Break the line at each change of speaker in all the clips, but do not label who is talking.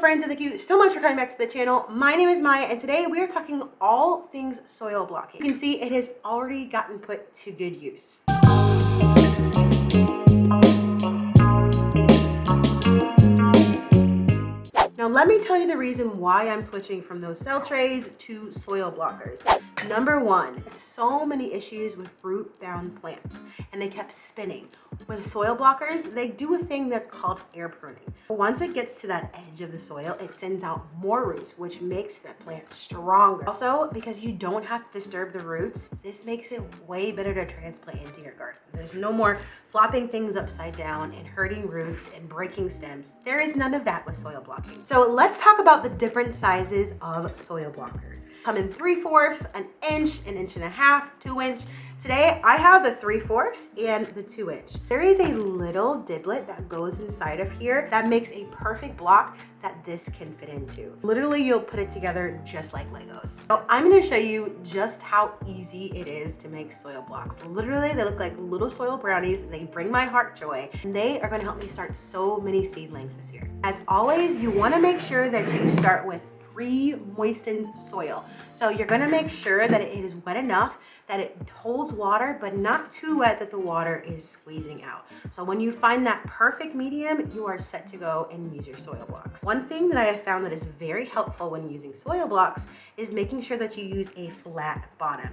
friends, and thank you so much for coming back to the channel. My name is Maya, and today we are talking all things soil blocking. You can see it has already gotten put to good use. Now let me tell you the reason why I'm switching from those cell trays to soil blockers. Number one, so many issues with root-bound plants, and they kept spinning. With soil blockers, they do a thing that's called air pruning. Once it gets to that edge of the soil, it sends out more roots, which makes the plant stronger. Also, because you don't have to disturb the roots, this makes it way better to transplant into your garden. There's no more flopping things upside down and hurting roots and breaking stems. There is none of that with soil blocking. So let's talk about the different sizes of soil blockers. Come in 3/4, an inch and a half, 2 inch. Today I have the 3/4 and the 2 inch. There is a little dibbler that goes inside of here that makes a perfect block that this can fit into. Literally, you'll put it together just like Legos. So I'm gonna show you just how easy it is to make soil blocks. Literally, they look like little soil brownies. They bring my heart joy, and they are gonna help me start so many seedlings this year. As always, you wanna make sure that you start with pre-moistened soil. So you're gonna make sure that it is wet enough that it holds water, but not too wet that the water is squeezing out. So when you find that perfect medium, you are set to go and use your soil blocks. One thing that I have found that is very helpful when using soil blocks is making sure that you use a flat bottom.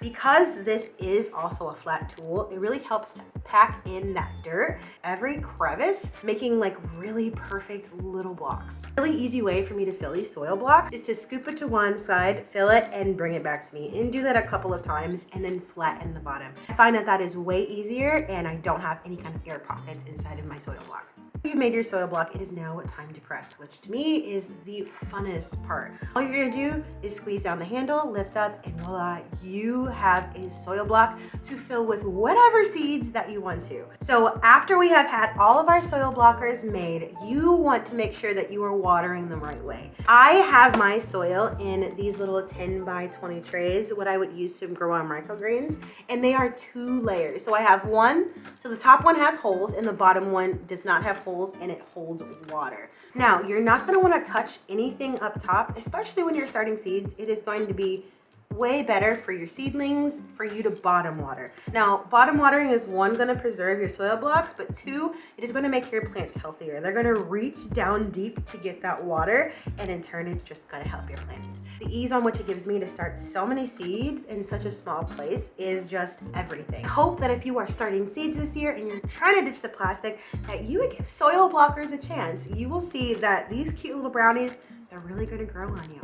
Because this is also a flat tool, it really helps to pack in that dirt, every crevice, making like really perfect little blocks. A really easy way for me to fill these soil blocks is to scoop it to one side, fill it, and bring it back to me. And do that a couple of times and then flatten the bottom. I find that that is way easier and I don't have any kind of air pockets inside of my soil block. You've made your soil block, it is now time to press, which to me is the funnest part. All you're gonna do is squeeze down the handle, lift up, and voila, you have a soil block to fill with whatever seeds that you want to. So after we have had all of our soil blockers made, you want to make sure that you are watering them right way. I have my soil in these little 10 by 20 trays, what I would use to grow our microgreens, and they are 2 layers. So I have one, so the top one has holes and the bottom one does not have holes, and it holds water. Now, you're not going to want to touch anything up top, especially when you're starting seeds. It is going to be way better for your seedlings for you to bottom water. Now, bottom watering is one, going to preserve your soil blocks, but 2, it is going to make your plants healthier. They're going to reach down deep to get that water, and in turn, it's just going to help your plants. The ease on which it gives me to start so many seeds in such a small place is just everything. I hope that if you are starting seeds this year and you're trying to ditch the plastic, that you would give soil blockers a chance. You will see that these cute little brownies, they're really going to grow on you.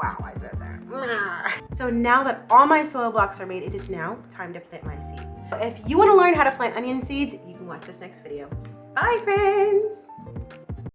Wow, I said that. So now that all my soil blocks are made, it is now time to plant my seeds. If you want to learn how to plant onion seeds, you can watch this next video. Bye, friends.